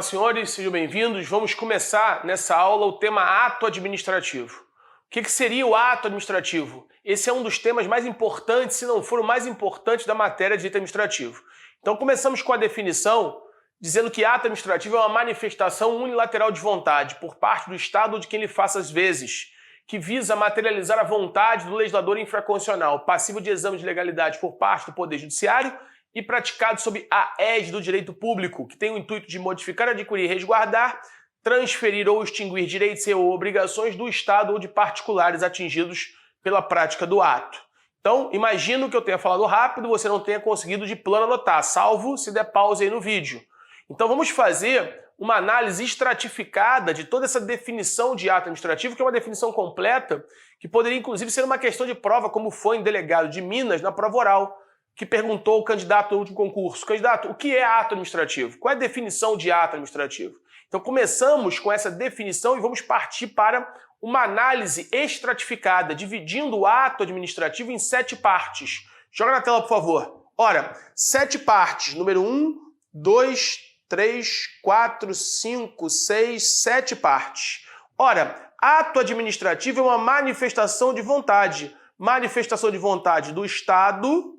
Olá, senhores, sejam bem-vindos. Vamos começar nessa aula o tema ato administrativo. O que seria o ato administrativo? Esse é um dos temas mais importantes, se não for o mais importante da matéria de direito administrativo. Então começamos com a definição, dizendo que ato administrativo é uma manifestação unilateral de vontade por parte do Estado ou de quem lhe faça as vezes, que visa materializar a vontade do legislador infraconstitucional, passivo de exame de legalidade por parte do Poder Judiciário e praticado sob a égide do direito público, que tem o intuito de modificar, adquirir, resguardar, transferir ou extinguir direitos e ou obrigações do Estado ou de particulares atingidos pela prática do ato. Então, imagino que eu tenha falado rápido, você não tenha conseguido de plano anotar, salvo se der pause aí no vídeo. Então vamos fazer uma análise estratificada de toda essa definição de ato administrativo, que é uma definição completa, que poderia inclusive ser uma questão de prova, como foi em delegado de Minas na prova oral, que perguntou ao candidato no último concurso: candidato, o que é ato administrativo? Qual é a definição de ato administrativo? Então começamos com essa definição e vamos partir para uma análise estratificada, dividindo o ato administrativo em 7 partes. Joga na tela, por favor. Ora, 7 partes. Número 1, 2, 3, 4, 5, 6, 7 partes. Ora, ato administrativo é uma manifestação de vontade. Manifestação de vontade do Estado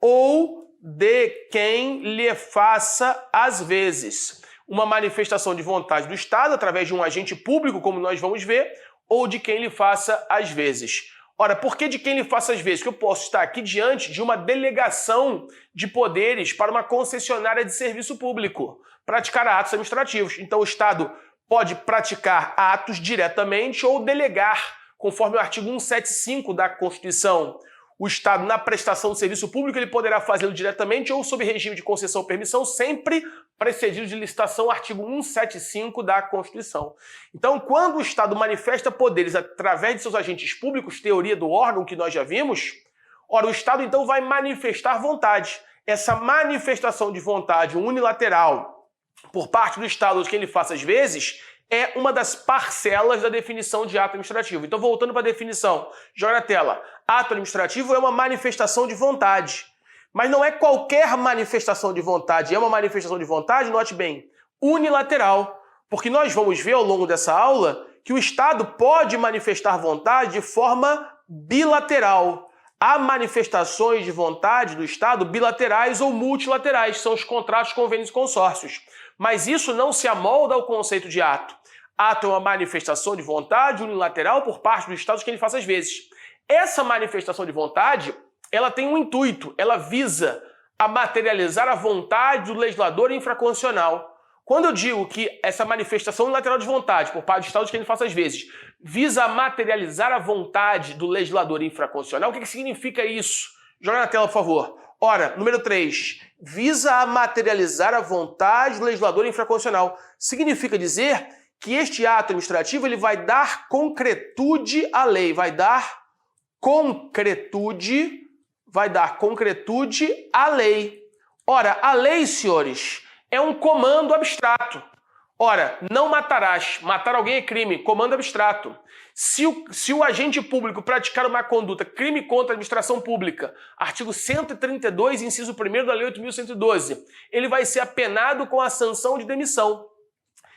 ou de quem lhe faça as vezes. Uma manifestação de vontade do Estado através de um agente público, como nós vamos ver, ou de quem lhe faça as vezes. Ora, por que de quem lhe faça as vezes? Que eu posso estar aqui diante de uma delegação de poderes para uma concessionária de serviço público, praticar atos administrativos. Então o Estado pode praticar atos diretamente ou delegar, conforme o artigo 175 da Constituição. O Estado, na prestação de serviço público, ele poderá fazê-lo diretamente ou sob regime de concessão ou permissão, sempre precedido de licitação, artigo 175 da Constituição. Então, quando o Estado manifesta poderes através de seus agentes públicos, teoria do órgão que nós já vimos, ora, o Estado então vai manifestar vontade. Essa manifestação de vontade unilateral por parte do Estado, de quem ele faça as vezes, é uma das parcelas da definição de ato administrativo. Então, voltando para a definição, joga na tela. Ato administrativo é uma manifestação de vontade. Mas não é qualquer manifestação de vontade. É uma manifestação de vontade, note bem, unilateral. Porque nós vamos ver ao longo dessa aula que o Estado pode manifestar vontade de forma bilateral. Há manifestações de vontade do Estado bilaterais ou multilaterais, são os contratos, convênios e consórcios. Mas isso não se amolda ao conceito de ato. Ato é uma manifestação de vontade unilateral por parte do Estado que ele faça as vezes. Essa manifestação de vontade, ela tem um intuito, ela visa a materializar a vontade do legislador infraconstitucional. Quando eu digo que essa manifestação unilateral de vontade por parte do Estado que ele faça as vezes visa materializar a vontade do legislador infraconstitucional, o que significa isso? Joga na tela, por favor. Ora, número 3, visa a materializar a vontade do legislador infraconstitucional. Significa dizer que este ato administrativo ele vai dar concretude à lei, vai dar concretude à lei. Ora, a lei, senhores, é um comando abstrato. Ora, não matarás. Matar alguém é crime, comando abstrato. Se o agente público praticar uma conduta, crime contra a administração pública, artigo 132, inciso 1º da Lei 8.112, ele vai ser apenado com a sanção de demissão.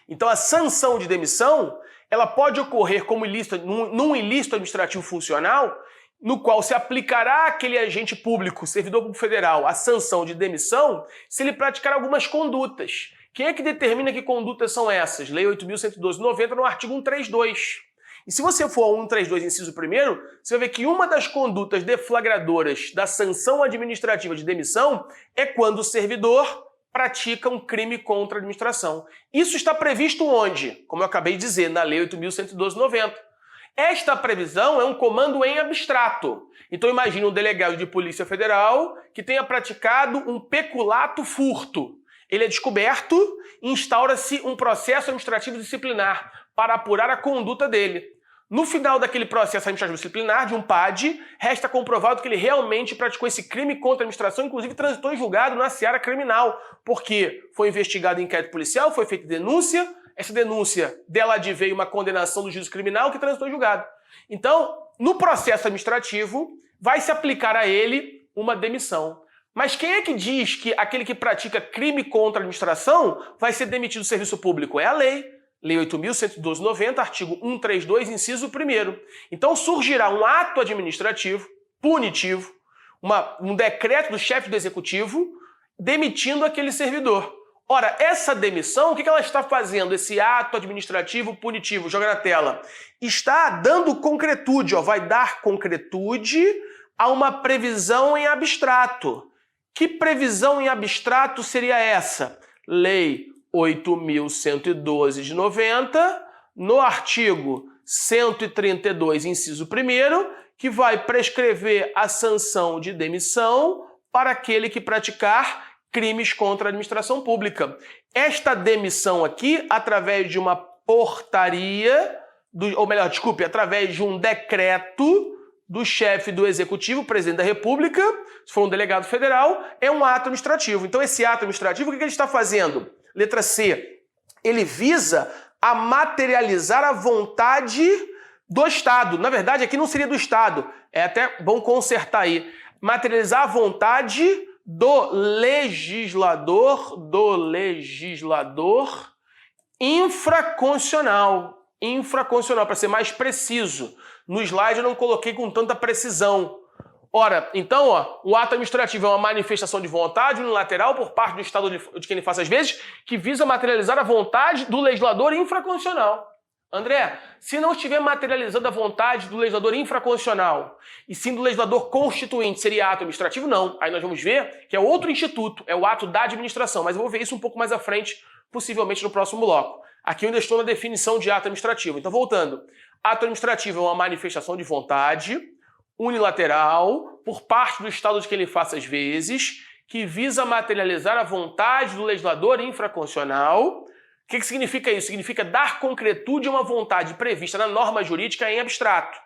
Então a sanção de demissão, ela pode ocorrer como ilícito, num ilícito administrativo funcional, no qual se aplicará àquele agente público, servidor público federal, a sanção de demissão, se ele praticar algumas condutas. Quem é que determina que condutas são essas? Lei 8.112/90, no artigo 132. E se você for ao 132, inciso 1º, você vai ver que uma das condutas deflagradoras da sanção administrativa de demissão é quando o servidor pratica um crime contra a administração. Isso está previsto onde? Como eu acabei de dizer, na Lei 8.112/90. Esta previsão é um comando em abstrato. Então imagine um delegado de Polícia Federal que tenha praticado um peculato furto. Ele é descoberto e instaura-se um processo administrativo disciplinar para apurar a conduta dele. No final daquele processo administrativo disciplinar, de um PAD, resta comprovado que ele realmente praticou esse crime contra a administração, inclusive transitou em julgado na seara criminal, porque foi investigado em inquérito policial, foi feita denúncia, essa denúncia dela adveio uma condenação do juízo criminal que transitou em julgado. Então, no processo administrativo, vai se aplicar a ele uma demissão. Mas quem é que diz que aquele que pratica crime contra a administração vai ser demitido do serviço público? É a lei. Lei 8.112/90, artigo 132, inciso 1º. Então surgirá um ato administrativo punitivo, um decreto do chefe do executivo demitindo aquele servidor. Ora, essa demissão, o que ela está fazendo? Esse ato administrativo punitivo, joga na tela, está dando concretude, vai dar concretude a uma previsão em abstrato. Que previsão em abstrato seria essa? Lei 8.112/90, no artigo 132, inciso 1º, que vai prescrever a sanção de demissão para aquele que praticar crimes contra a administração pública. Esta demissão aqui, através de uma portaria, através de um decreto do chefe do executivo, presidente da República, se for um delegado federal, é um ato administrativo. Então esse ato administrativo, o que ele está fazendo? Letra C, ele visa a materializar a vontade do Estado. Na verdade, aqui não seria do Estado, é até bom consertar aí. Materializar a vontade do legislador infraconstitucional. Infraconstitucional, para ser mais preciso. No slide eu não coloquei com tanta precisão. Ora, então, o ato administrativo é uma manifestação de vontade unilateral por parte do Estado de quem ele faça às vezes, que visa materializar a vontade do legislador infraconstitucional. André, se não estiver materializando a vontade do legislador infraconstitucional e sim do legislador constituinte, seria ato administrativo? Não. Aí nós vamos ver que é outro instituto, é o ato da administração, mas eu vou ver isso um pouco mais à frente, possivelmente no próximo bloco. Aqui eu ainda estou na definição de ato administrativo. Então, voltando. Ato administrativo é uma manifestação de vontade unilateral por parte do Estado de quem ele faça às vezes, que visa materializar a vontade do legislador infraconstitucional. O que significa isso? Significa dar concretude a uma vontade prevista na norma jurídica em abstrato.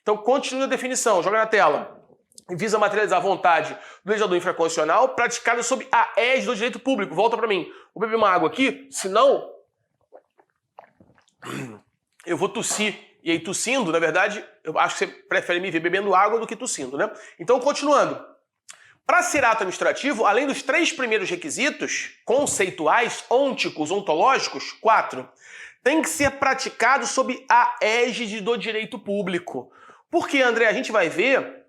Então, continua a definição, joga na tela. Visa materializar a vontade do legislador infraconstitucional praticada sob a égide do direito público. Volta para mim. Vou beber uma água aqui, senão eu vou tossir. E aí, tossindo, na verdade, eu acho que você prefere me ver bebendo água do que tossindo, né? Então, continuando. Para ser ato administrativo, além dos 3 primeiros requisitos conceituais, ônticos, ontológicos, 4, tem que ser praticado sob a égide do direito público. Porque, André, a gente vai ver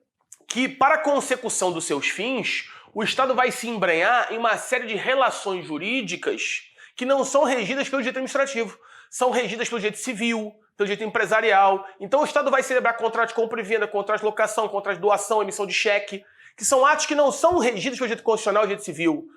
que para a consecução dos seus fins, o Estado vai se embrenhar em uma série de relações jurídicas que não são regidas pelo direito administrativo, são regidas pelo direito civil, pelo direito empresarial. Então o Estado vai celebrar contrato de compra e venda, contrato de locação, contrato de doação, emissão de cheque, que são atos que não são regidos pelo direito constitucional e direito civil,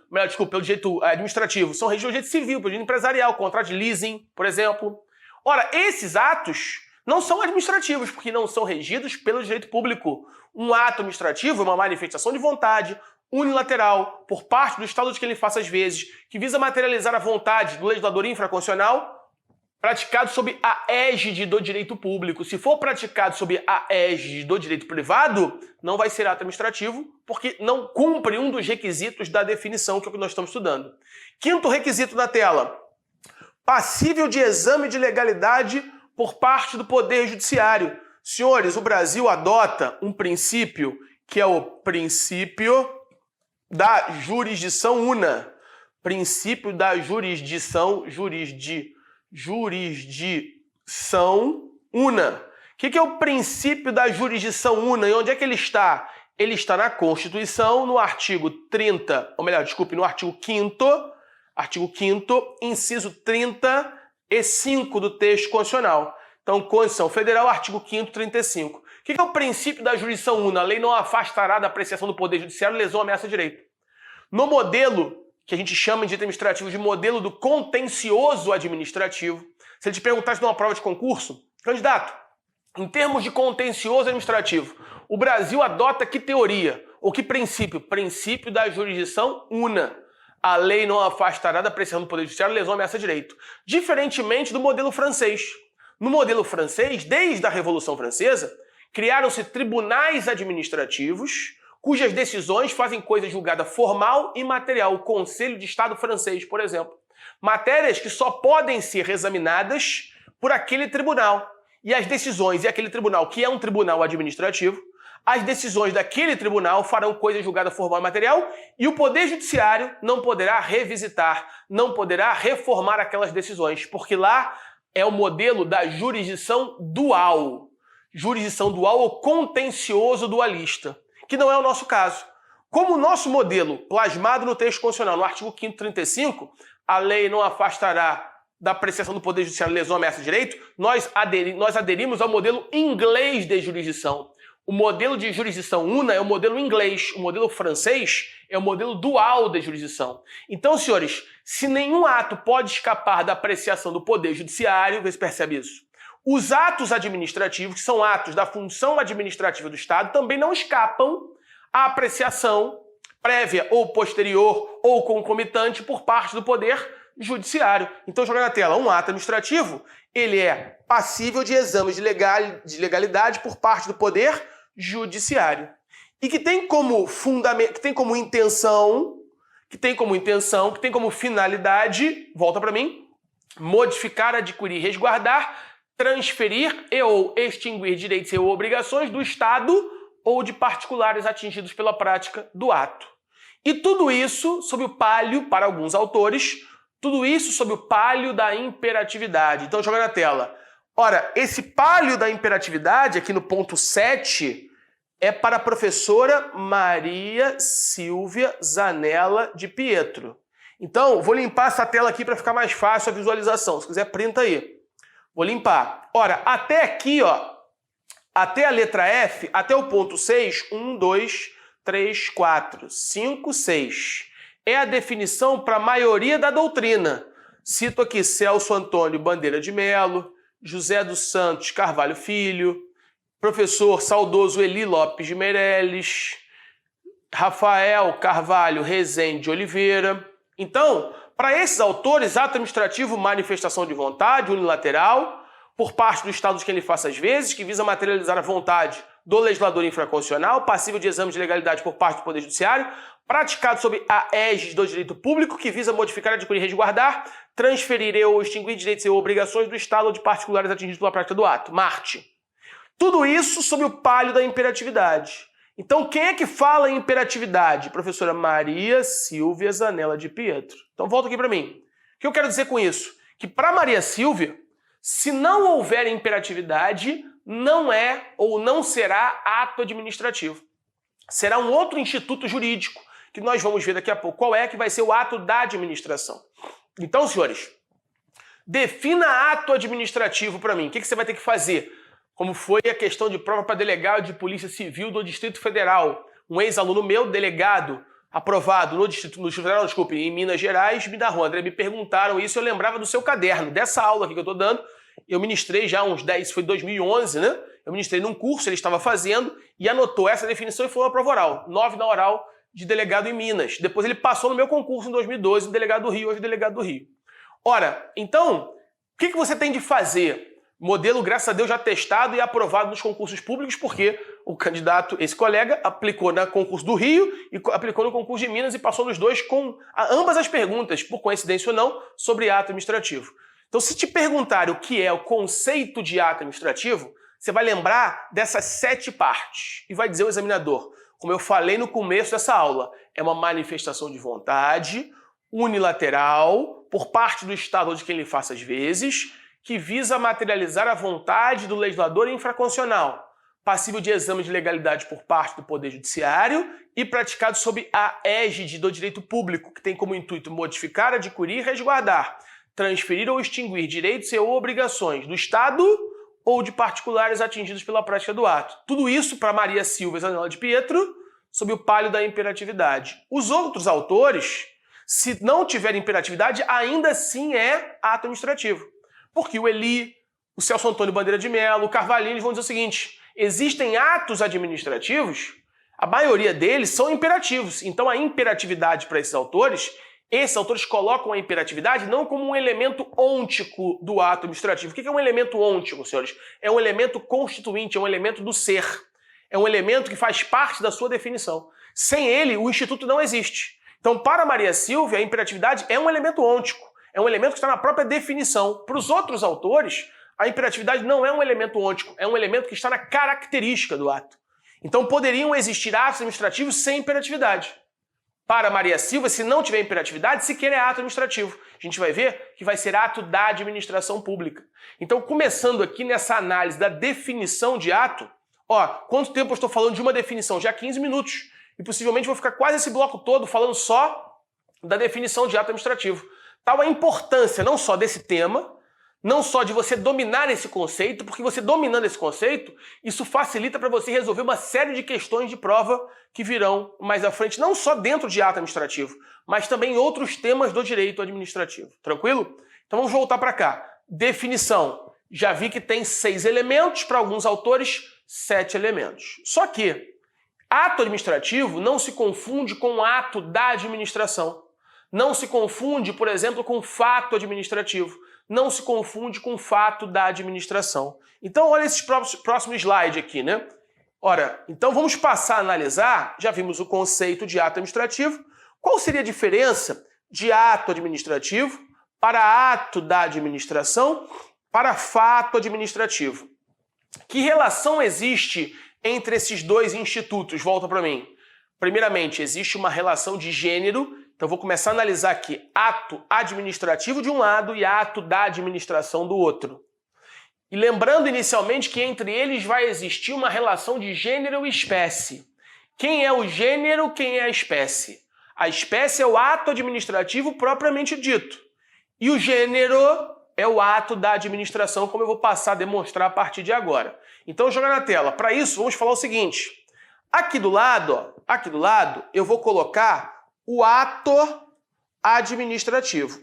pelo direito administrativo, são regidos pelo direito civil, pelo direito empresarial, contrato de leasing, por exemplo. Ora, esses atos não são administrativos, porque não são regidos pelo direito público. Um ato administrativo é uma manifestação de vontade unilateral por parte do Estado de quem ele faça às vezes, que visa materializar a vontade do legislador infraconstitucional praticado sob a égide do direito público. Se for praticado sob a égide do direito privado, não vai ser ato administrativo, porque não cumpre um dos requisitos da definição, que é o que nós estamos estudando. 5º requisito na tela. Passível de exame de legalidade por parte do Poder Judiciário. Senhores, o Brasil adota um princípio que é o princípio da jurisdição una. Princípio da jurisdição una. O que é o princípio da jurisdição una e onde é que ele está? Ele está na Constituição, no artigo 30, ou melhor, desculpe, no artigo 5º, inciso 35 do texto constitucional. Então, Constituição Federal, artigo 5º, 35. O que é o princípio da jurisdição una? A lei não afastará da apreciação do Poder Judiciário lesão ou ameaça de direito. No modelo que a gente chama de direito administrativo de modelo do contencioso administrativo. Se ele te perguntasse numa prova de concurso, candidato, em termos de contencioso administrativo, o Brasil adota que teoria ou que princípio? Princípio da jurisdição una. A lei não afastará da apreciação do Poder Judiciário lesão ou ameaça de direito. Diferentemente do modelo francês. No modelo francês, desde a Revolução Francesa, criaram-se tribunais administrativos cujas decisões fazem coisa julgada formal e material. O Conselho de Estado francês, por exemplo. Matérias que só podem ser examinadas por aquele tribunal. E as decisões e aquele tribunal, que é um tribunal administrativo, as decisões daquele tribunal farão coisa julgada formal e material e o Poder Judiciário não poderá revisitar, não poderá reformar aquelas decisões, porque lá é o modelo da jurisdição dual. Jurisdição dual ou contencioso dualista, que não é o nosso caso. Como o nosso modelo, plasmado no texto constitucional, no artigo 5º 35, a lei não afastará da apreciação do Poder Judiciário lesão ameaça de direito, nós aderimos ao modelo inglês de jurisdição. O modelo de jurisdição una é o modelo inglês, o modelo francês é o modelo dual de jurisdição. Então, senhores, se nenhum ato pode escapar da apreciação do Poder Judiciário, você percebe isso? Os atos administrativos, que são atos da função administrativa do Estado, também não escapam à apreciação prévia ou posterior ou concomitante por parte do Poder Judiciário. Então, joga na tela, um ato administrativo, ele é passível de exame de legalidade por parte do Poder Judiciário. E que tem como fundamento, que tem como intenção, que tem como finalidade, volta para mim, modificar, adquirir, resguardar, transferir e ou extinguir direitos e ou obrigações do Estado ou de particulares atingidos pela prática do ato. E tudo isso sob o palio, para alguns autores, tudo isso sob o palio da imperatividade. Então, joga na tela. Ora, esse palio da imperatividade, aqui no ponto 7, é para a professora Maria Silvia Zanella de Pietro. Então, vou limpar essa tela aqui para ficar mais fácil a visualização. Se quiser, printa aí. Vou limpar. Ora, até aqui, ó, até a letra F, até o ponto 6, 1, 2, 3, 4, 5, 6. É a definição para a maioria da doutrina. Cito aqui Celso Antônio Bandeira de Melo, José dos Santos Carvalho Filho, professor saudoso Eli Lopes de Meireles, Rafael Carvalho Rezende de Oliveira. Então, para esses autores, ato administrativo, manifestação de vontade unilateral, por parte do Estado de quem lhe faça as vezes, que visa materializar a vontade do legislador infraconstitucional, passível de exame de legalidade por parte do Poder Judiciário, praticado sob a égide do direito público, que visa modificar, adquirir, resguardar, transferir ou extinguir direitos e obrigações do Estado ou de particulares atingidos pela prática do ato. Marte. Tudo isso sob o palio da imperatividade. Então, quem é que fala em imperatividade? Professora Maria Silvia Zanella de Pietro. Então, volta aqui para mim. O que eu quero dizer com isso? Que para Maria Silvia, se não houver imperatividade, não é ou não será ato administrativo. Será um outro instituto jurídico, que nós vamos ver daqui a pouco qual é que vai ser o ato da administração. Então, senhores, defina ato administrativo para mim. O que você vai ter que fazer? Como foi a questão de prova para delegado de Polícia Civil do Distrito Federal. Um ex-aluno meu, delegado, aprovado no Distrito Federal, desculpe, em Minas Gerais, me dá André, me perguntaram isso, eu lembrava do seu caderno, dessa aula aqui que eu estou dando. Eu ministrei já uns 10, isso foi 2011, né? Eu ministrei num curso, ele estava fazendo, e anotou essa definição e foi uma prova oral. 9 na oral de delegado em Minas. Depois ele passou no meu concurso em 2012, no delegado do Rio, hoje delegado do Rio. Ora, então, o que você tem de fazer? Modelo, graças a Deus, já testado e aprovado nos concursos públicos, porque o candidato, esse colega, aplicou no concurso do Rio e aplicou no concurso de Minas e passou nos dois com ambas as perguntas, por coincidência ou não, sobre ato administrativo. Então, se te perguntarem o que é o conceito de ato administrativo, você vai lembrar dessas 7 partes e vai dizer ao examinador, como eu falei no começo dessa aula, é uma manifestação de vontade unilateral por parte do Estado ou de quem lhe faça as vezes, que visa materializar a vontade do legislador infraconstitucional, passível de exame de legalidade por parte do Poder Judiciário e praticado sob a égide do direito público, que tem como intuito modificar, adquirir, resguardar, transferir ou extinguir direitos e ou obrigações do Estado ou de particulares atingidos pela prática do ato. Tudo isso para Maria Silvia Zanella de Pietro, sob o palio da imperatividade. Os outros autores, se não tiver imperatividade, ainda assim é ato administrativo. Porque o Eli, o Celso Antônio Bandeira de Melo, o Carvalhinho, eles vão dizer o seguinte, existem atos administrativos, a maioria deles são imperativos. Então a imperatividade para esses autores colocam a imperatividade não como um elemento ôntico do ato administrativo. O que é um elemento ôntico, senhores? É um elemento constituinte, é um elemento do ser. É um elemento que faz parte da sua definição. Sem ele, o instituto não existe. Então, para Maria Silvia, a imperatividade é um elemento ôntico. É um elemento que está na própria definição. Para os outros autores, a imperatividade não é um elemento ôntico, é um elemento que está na característica do ato. Então poderiam existir atos administrativos sem imperatividade. Para Maria Silva, se não tiver imperatividade, sequer é ato administrativo. A gente vai ver que vai ser ato da administração pública. Então, começando aqui nessa análise da definição de ato, ó, quanto tempo eu estou falando de uma definição? Já 15 minutos. E possivelmente vou ficar quase esse bloco todo falando só da definição de ato administrativo. Tal a importância não só desse tema, não só de você dominar esse conceito, porque você dominando esse conceito, isso facilita para você resolver uma série de questões de prova que virão mais à frente, não só dentro de ato administrativo, mas também em outros temas do direito administrativo. Tranquilo? Então vamos voltar para cá. Definição. Já vi que tem 6 elementos, para alguns autores, 7 elementos. Só que ato administrativo não se confunde com ato da administração. Não se confunde, por exemplo, com fato administrativo. Não se confunde com o fato da administração. Então, olha esse próximo slide aqui, né? Ora, então vamos passar a analisar, já vimos o conceito de ato administrativo. Qual seria a diferença de ato administrativo para ato da administração para fato administrativo? Que relação existe entre esses dois institutos? Volta para mim. Primeiramente, existe uma relação de gênero. Então, vou começar a analisar aqui ato administrativo de um lado e ato da administração do outro. E lembrando inicialmente que entre eles vai existir uma relação de gênero e espécie. Quem é o gênero, quem é a espécie? A espécie é o ato administrativo propriamente dito. E o gênero é o ato da administração, como eu vou passar a demonstrar a partir de agora. Então, joga na tela. Para isso, vamos falar o seguinte. Aqui do lado, eu vou colocar o ato administrativo,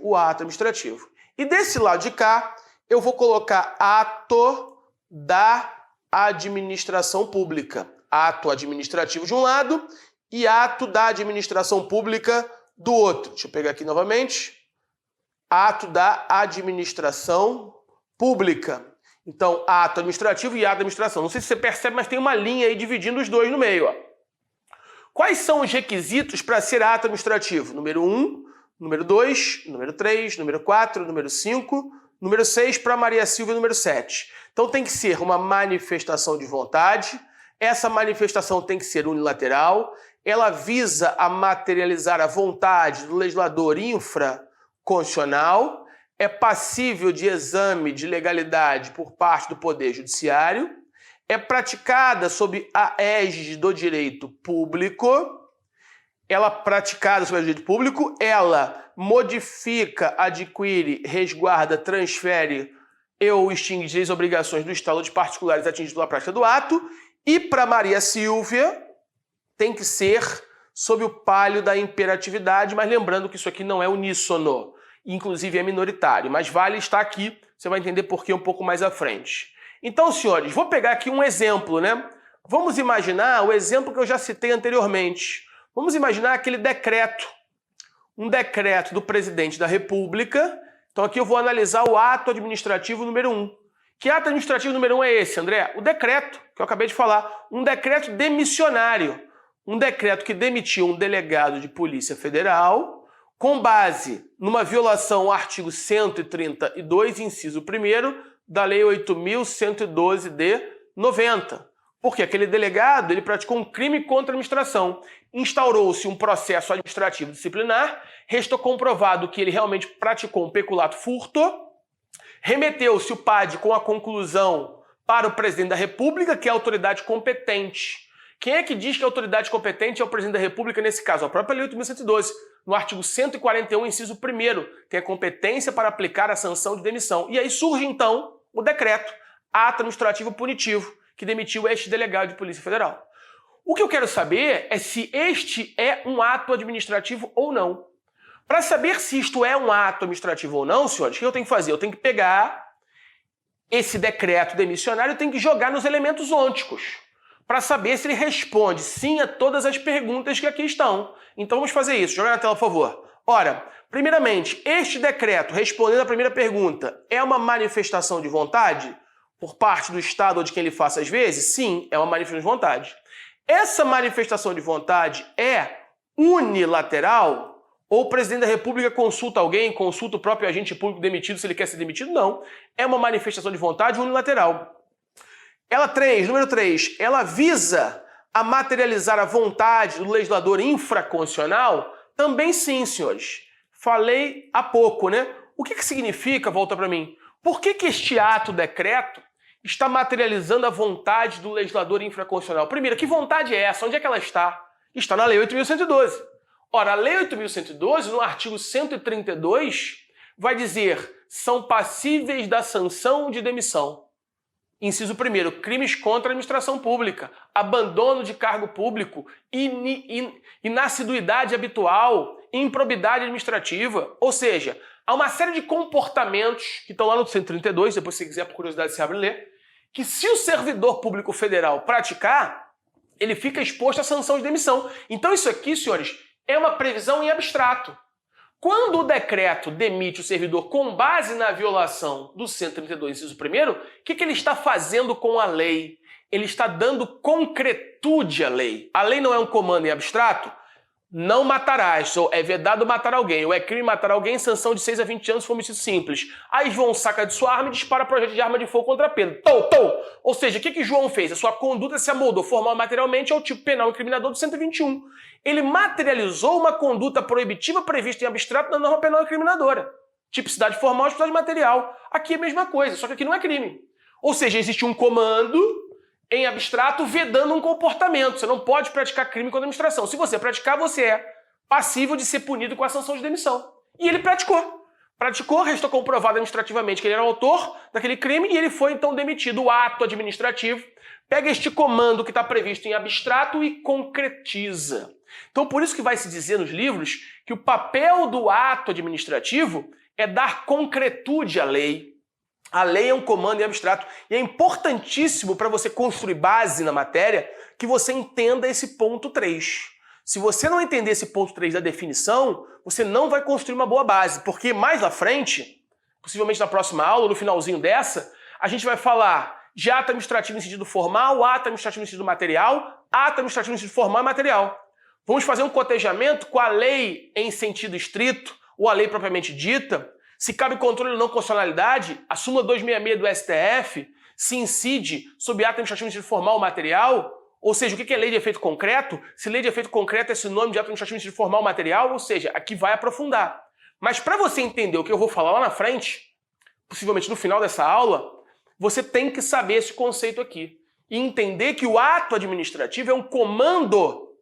E desse lado de cá, eu vou colocar ato da administração pública. Ato administrativo de um lado e ato da administração pública do outro. Deixa eu pegar aqui novamente. Ato da administração pública. Então, ato administrativo e ato da administração. Não sei se você percebe, mas tem uma linha aí dividindo os dois no meio, ó. Quais são os requisitos para ser ato administrativo? Número 1, número 2, número 3, número 4, número 5, número 6 para Maria Silva e número 7. Então tem que ser uma manifestação de vontade, essa manifestação tem que ser unilateral, ela visa a materializar a vontade do legislador infraconstitucional, é passível de exame de legalidade por parte do Poder Judiciário, é praticada sob a égide do direito público, ela modifica, adquire, resguarda, transfere ou extingue direitos e obrigações do Estado ou de particulares atingidos pela prática do ato, e para Maria Silvia tem que ser sob o palio da imperatividade, mas lembrando que isso aqui não é uníssono, inclusive é minoritário, mas vale estar aqui, você vai entender por que um pouco mais à frente. Então, senhores, vou pegar aqui um exemplo, né? Vamos imaginar o exemplo que eu já citei anteriormente. Vamos imaginar aquele decreto. Um decreto do presidente da República. Então aqui eu vou analisar o ato administrativo número 1. Que ato administrativo número 1 é esse, André? O decreto, que eu acabei de falar. Um decreto demissionário. Um decreto que demitiu um delegado de Polícia Federal com base numa violação ao artigo 132, inciso 1º, da Lei 8.112 de 90. Porque aquele delegado ele praticou um crime contra a administração. Instaurou-se um processo administrativo disciplinar, restou comprovado que ele realmente praticou um peculato furto, remeteu-se o PAD com a conclusão para o presidente da República, que é a autoridade competente. Quem é que diz que a autoridade competente é o presidente da República nesse caso? A própria Lei 8.112. No artigo 141, inciso 1º, tem a competência para aplicar a sanção de demissão. E aí surge, então, o decreto, ato administrativo punitivo, que demitiu este delegado de Polícia Federal. O que eu quero saber é se este é um ato administrativo ou não. Para saber se isto é um ato administrativo ou não, senhores, o que eu tenho que fazer? Eu tenho que pegar esse decreto demissionário e tenho que jogar nos elementos ônticos, para saber se ele responde sim a todas as perguntas que aqui estão. Então vamos fazer isso. Joga na tela, por favor. Ora, primeiramente, este decreto, respondendo à primeira pergunta, é uma manifestação de vontade por parte do Estado ou de quem ele faça às vezes? Sim, é uma manifestação de vontade. Essa manifestação de vontade é unilateral? Ou o presidente da República consulta alguém, consulta o próprio agente público demitido se ele quer ser demitido? Não. É uma manifestação de vontade unilateral. Número 3, ela visa a materializar a vontade do legislador infraconstitucional? Também sim, senhores. Falei há pouco, né? O que significa, volta para mim, por que este ato, decreto, está materializando a vontade do legislador infraconstitucional? Primeiro, que vontade é essa? Onde é que ela está? Está na Lei 8.112. Ora, a Lei 8.112, no artigo 132, vai dizer: são passíveis da sanção de demissão. Inciso 1º, crimes contra a administração pública, abandono de cargo público, inassiduidade habitual, improbidade administrativa. Ou seja, há uma série de comportamentos que estão lá no 132, depois se quiser, por curiosidade, se abre e lê, que se o servidor público federal praticar, ele fica exposto à sanção de demissão. Então isso aqui, senhores, é uma previsão em abstrato. Quando o decreto demite o servidor com base na violação do 132, inciso 1º, o que ele está fazendo com a lei? Ele está dando concretude à lei. A lei não é um comando em abstrato? Não matarás, ou é vedado matar alguém, ou é crime matar alguém, sanção de 6 a 20 anos se for homicídio simples. Aí João saca de sua arma e dispara projeto de arma de fogo contra Pedro. Ou seja, o que João fez? A sua conduta se amoldou formal e materialmente ao tipo penal incriminador do 121. Ele materializou uma conduta proibitiva prevista em abstrato na norma penal incriminadora. Tipicidade formal e tipicidade material. Aqui é a mesma coisa, só que aqui não é crime. Ou seja, existe um comando em abstrato vedando um comportamento. Você não pode praticar crime contra a administração. Se você praticar, você é passível de ser punido com a sanção de demissão. E ele praticou. Praticou, restou comprovado administrativamente que ele era o autor daquele crime e ele foi então demitido. O ato administrativo pega este comando que está previsto em abstrato e concretiza. Então por isso que vai se dizer nos livros que o papel do ato administrativo é dar concretude à lei. A lei é um comando em abstrato e é importantíssimo para você construir base na matéria que você entenda esse ponto 3. Se você não entender esse ponto 3 da definição, você não vai construir uma boa base, porque mais à frente, possivelmente na próxima aula, no finalzinho dessa, a gente vai falar de ato administrativo em sentido formal, ato administrativo em sentido material, ato administrativo em sentido formal e material. Vamos fazer um cotejamento com a lei em sentido estrito, ou a lei propriamente dita. Se cabe controle ou não constitucionalidade, a súmula 266 do STF se incide sob ato administrativo em sentido formal ou material, ou seja, o que é lei de efeito concreto? Se lei de efeito concreto é sinônimo de ato administrativo em sentido formal ou material, ou seja, aqui vai aprofundar. Mas para você entender o que eu vou falar lá na frente, possivelmente no final dessa aula, você tem que saber esse conceito aqui e entender que o ato administrativo é um comando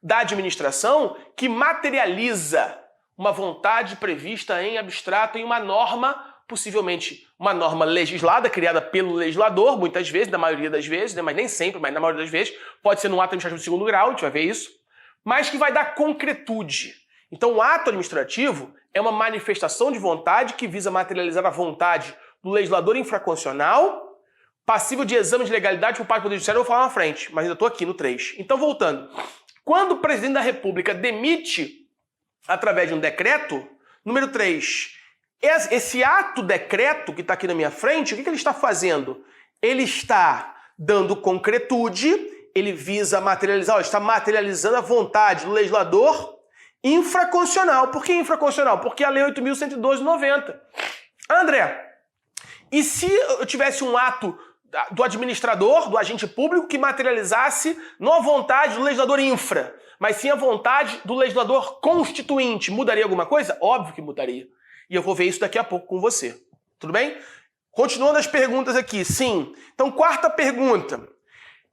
da administração que materializa uma vontade prevista em abstrato em uma norma, possivelmente uma norma legislada, criada pelo legislador, muitas vezes, na maioria das vezes, né, mas nem sempre, mas na maioria das vezes, pode ser num ato administrativo de segundo grau, a gente vai ver isso, mas que vai dar concretude. Então o ato administrativo é uma manifestação de vontade que visa materializar a vontade do legislador infraconstitucional, passível de exame de legalidade por parte do Poder Judiciário, eu vou falar na frente, mas ainda estou aqui no 3. Então, voltando. Quando o presidente da República demite através de um decreto, número 3, esse ato decreto que está aqui na minha frente, o que ele está fazendo? Ele está dando concretude, ele visa materializar, está materializando a vontade do legislador infraconstitucional. Por que infraconstitucional? Porque a Lei 8.112/90. André, e se eu tivesse um ato do administrador, do agente público, que materializasse não a vontade do legislador infra, mas sim a vontade do legislador constituinte, mudaria alguma coisa? Óbvio que mudaria. E eu vou ver isso daqui a pouco com você. Tudo bem? Continuando as perguntas aqui. Sim. Então, quarta pergunta.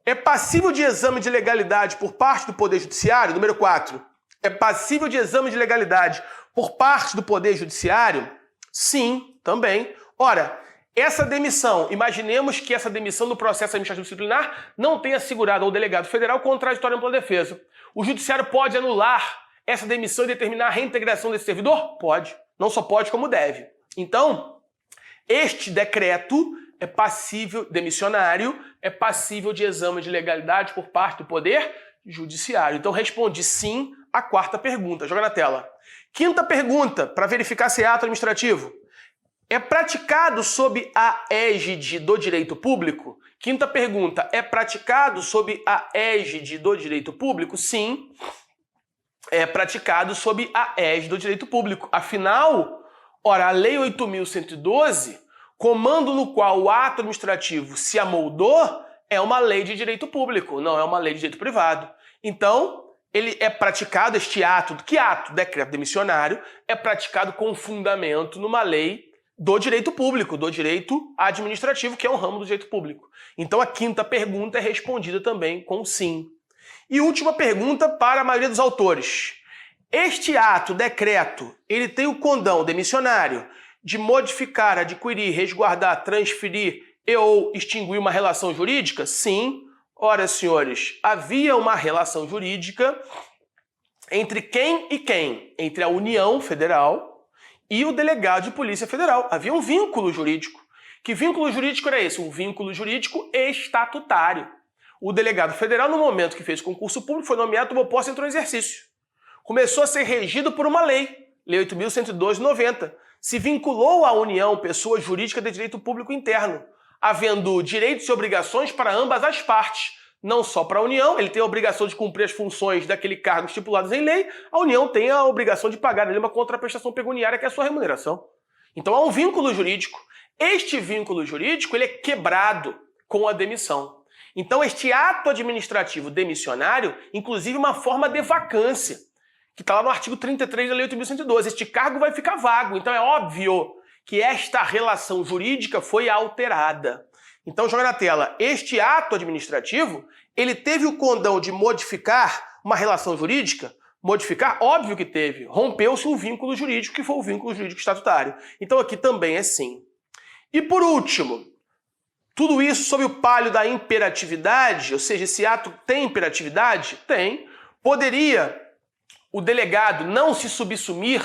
É passível de exame de legalidade por parte do Poder Judiciário? Número 4. É passível de exame de legalidade por parte do Poder Judiciário? Sim, também. Ora, essa demissão, imaginemos que essa demissão no processo administrativo disciplinar não tenha assegurado ao delegado federal contraditório ampla defesa. O Judiciário pode anular essa demissão e determinar a reintegração desse servidor? Pode. Não só pode, como deve. Então, este decreto é passível, demissionário, é passível de exame de legalidade por parte do Poder Judiciário. Então, respondi sim à quarta pergunta. Joga na tela. Quinta pergunta, para verificar se é ato administrativo. É praticado sob a égide do direito público? Quinta pergunta, é praticado sob a égide do direito público? Sim, é praticado sob a égide do direito público. Afinal, ora, a Lei 8.112, comando no qual o ato administrativo se amoldou, é uma lei de direito público, não é uma lei de direito privado. Então, ele é praticado, este ato, que ato? Decreto demissionário, é praticado com fundamento numa lei do direito público, do direito administrativo, que é um ramo do direito público. Então, a quinta pergunta é respondida também com sim. E última pergunta para a maioria dos autores. Este ato, decreto, ele tem o condão demissionário de modificar, adquirir, resguardar, transferir e ou extinguir uma relação jurídica? Sim. Ora, senhores, havia uma relação jurídica entre quem e quem? Entre a União Federal e o delegado de Polícia Federal. Havia um vínculo jurídico. Que vínculo jurídico era esse? Um vínculo jurídico estatutário. O delegado federal, no momento que fez concurso público, foi nomeado, tomou posse e entrou em exercício. Começou a ser regido por uma lei, Lei 8.102 de 90. Se vinculou à União, pessoa jurídica de direito público interno, havendo direitos e obrigações para ambas as partes. Não só para a União, ele tem a obrigação de cumprir as funções daquele cargo estipuladas em lei, a União tem a obrigação de pagar uma contraprestação pecuniária, que é a sua remuneração. Então há um vínculo jurídico. Este vínculo jurídico ele é quebrado com a demissão. Então este ato administrativo demissionário, inclusive uma forma de vacância, que está lá no artigo 33 da Lei 8.112. Este cargo vai ficar vago, então é óbvio que esta relação jurídica foi alterada. Então joga na tela, este ato administrativo, ele teve o condão de modificar uma relação jurídica? Modificar? Óbvio que teve. Rompeu-se um vínculo jurídico, que foi o vínculo jurídico estatutário. Então aqui também é sim. E por último, tudo isso sob o palio da imperatividade, ou seja, esse ato tem imperatividade? Tem. Poderia o delegado não se subsumir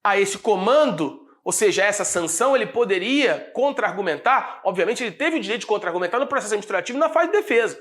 a esse comando, ou seja, a essa sanção, ele poderia contra-argumentar? Obviamente ele teve o direito de contra-argumentar no processo administrativo na fase de defesa.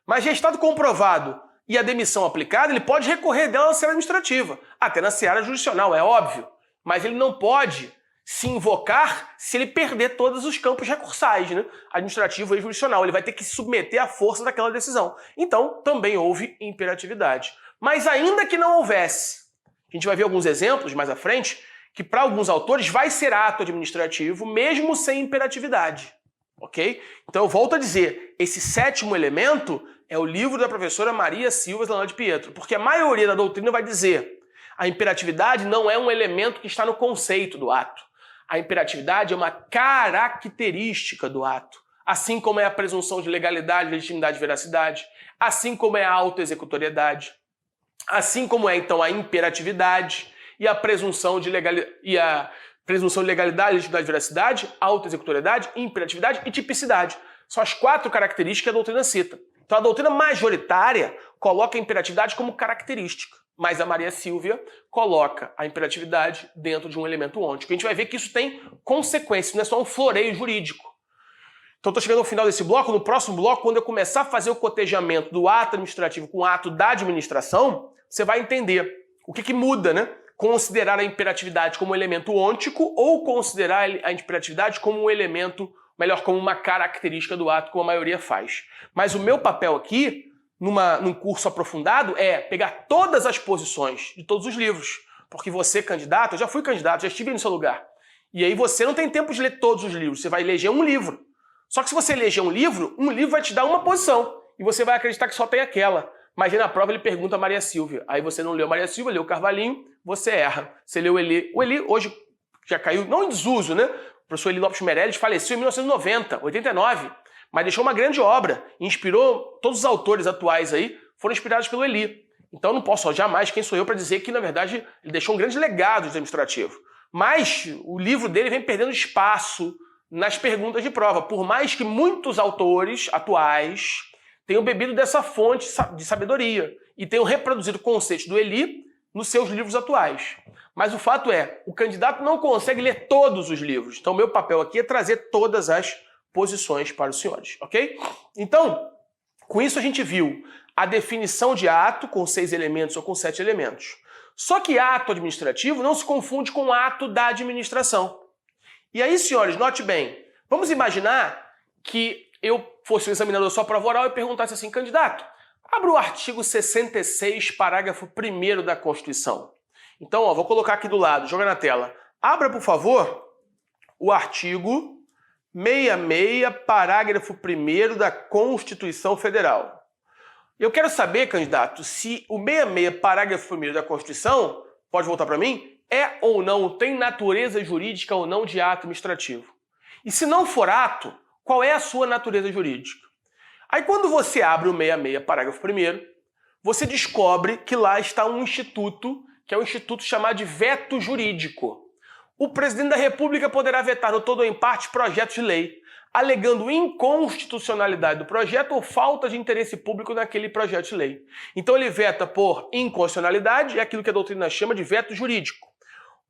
Mas já estado comprovado e a demissão aplicada, ele pode recorrer dela na seara administrativa, até na seara jurisdicional, é óbvio. Mas ele não pode se invocar se ele perder todos os campos recursais, né? Administrativo e jurisdicional. Ele vai ter que se submeter à força daquela decisão. Então, também houve imperatividade. Mas ainda que não houvesse, a gente vai ver alguns exemplos mais à frente, que para alguns autores vai ser ato administrativo, mesmo sem imperatividade. Ok? Então eu volto a dizer, esse sétimo elemento é o livro da professora Maria Silva Zanella de Pietro, porque a maioria da doutrina vai dizer a imperatividade não é um elemento que está no conceito do ato. A imperatividade é uma característica do ato, assim como é a presunção de legalidade, legitimidade e veracidade, assim como é a autoexecutoriedade, assim como é então a imperatividade e a presunção de legalidade, legitimidade e veracidade, autoexecutoriedade, imperatividade e tipicidade. São as 4 características que a doutrina cita. Então a doutrina majoritária coloca a imperatividade como característica, mas a Maria Silvia coloca a imperatividade dentro de um elemento ôntico. A gente vai ver que isso tem consequências, não é só um floreio jurídico. Então estou chegando ao final desse bloco. No próximo bloco, quando eu começar a fazer o cotejamento do ato administrativo com o ato da administração, você vai entender o que muda, né? Considerar a imperatividade como um elemento ôntico ou considerar a imperatividade como um elemento, melhor, como uma característica do ato, como a maioria faz. Mas o meu papel aqui, num curso aprofundado, é pegar todas as posições de todos os livros. Porque você, candidato, eu já fui candidato, já estive no seu lugar. E aí você não tem tempo de ler todos os livros, você vai eleger um livro. Só que se você eleger um livro vai te dar uma posição. E você vai acreditar que só tem aquela. Mas aí na prova ele pergunta a Maria Silvia. Aí você não leu Maria Silvia, leu Carvalhinho, você erra. Você leu o Eli. O Eli hoje já caiu, não em desuso, né? O professor Eli Lopes Meirelles faleceu em 1990, 89. Mas deixou uma grande obra. Inspirou todos os autores atuais aí, foram inspirados pelo Eli. Então eu não posso jamais, quem sou eu para dizer que, na verdade, ele deixou um grande legado administrativo. Mas o livro dele vem perdendo espaço nas perguntas de prova, por mais que muitos autores atuais tenham bebido dessa fonte de sabedoria e tenham reproduzido conceitos do Eli nos seus livros atuais. Mas o fato é, o candidato não consegue ler todos os livros. Então, meu papel aqui é trazer todas as posições para os senhores, ok? Então, com isso a gente viu a definição de ato com 6 elementos ou com 7 elementos. Só que ato administrativo não se confunde com ato da administração. E aí, senhores, note bem, vamos imaginar que eu fosse um examinador só prova oral e perguntasse assim, candidato, abra o artigo 66, parágrafo 1º da Constituição. Então, vou colocar aqui do lado, joga na tela. Abra, por favor, o artigo 66, parágrafo 1º da Constituição Federal. Eu quero saber, candidato, se o 66, parágrafo 1º da Constituição, pode voltar para mim, é ou não, tem natureza jurídica ou não de ato administrativo. E se não for ato, qual é a sua natureza jurídica? Aí quando você abre o 66, parágrafo 1º, você descobre que lá está um instituto, que é um instituto chamado de veto jurídico. O presidente da República poderá vetar no todo ou em parte projetos de lei, alegando inconstitucionalidade do projeto ou falta de interesse público naquele projeto de lei. Então ele veta por inconstitucionalidade, é aquilo que a doutrina chama de veto jurídico.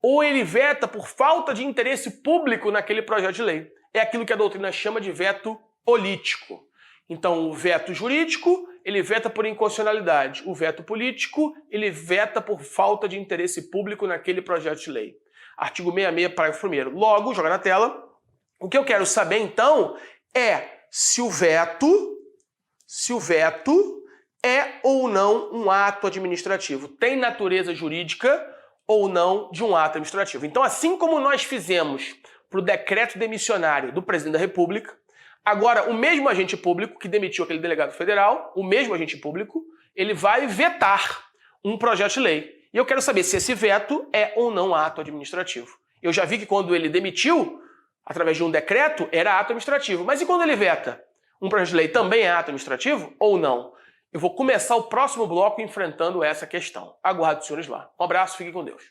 Ou ele veta por falta de interesse público naquele projeto de lei, é aquilo que a doutrina chama de veto político. Então o veto jurídico, ele veta por inconstitucionalidade. O veto político, ele veta por falta de interesse público naquele projeto de lei. Artigo 66, parágrafo 1º. Logo, joga na tela. O que eu quero saber, então, é se o veto é ou não um ato administrativo. Tem natureza jurídica ou não de um ato administrativo. Então, assim como nós fizemos para o decreto demissionário do presidente da República, agora o mesmo agente público que demitiu aquele delegado federal, o mesmo agente público, ele vai vetar um projeto de lei. E eu quero saber se esse veto é ou não ato administrativo. Eu já vi que quando ele demitiu, através de um decreto, era ato administrativo. Mas e quando ele veta? Um projeto de lei também é ato administrativo ou não? Eu vou começar o próximo bloco enfrentando essa questão. Aguardo os senhores lá. Um abraço, fiquem com Deus.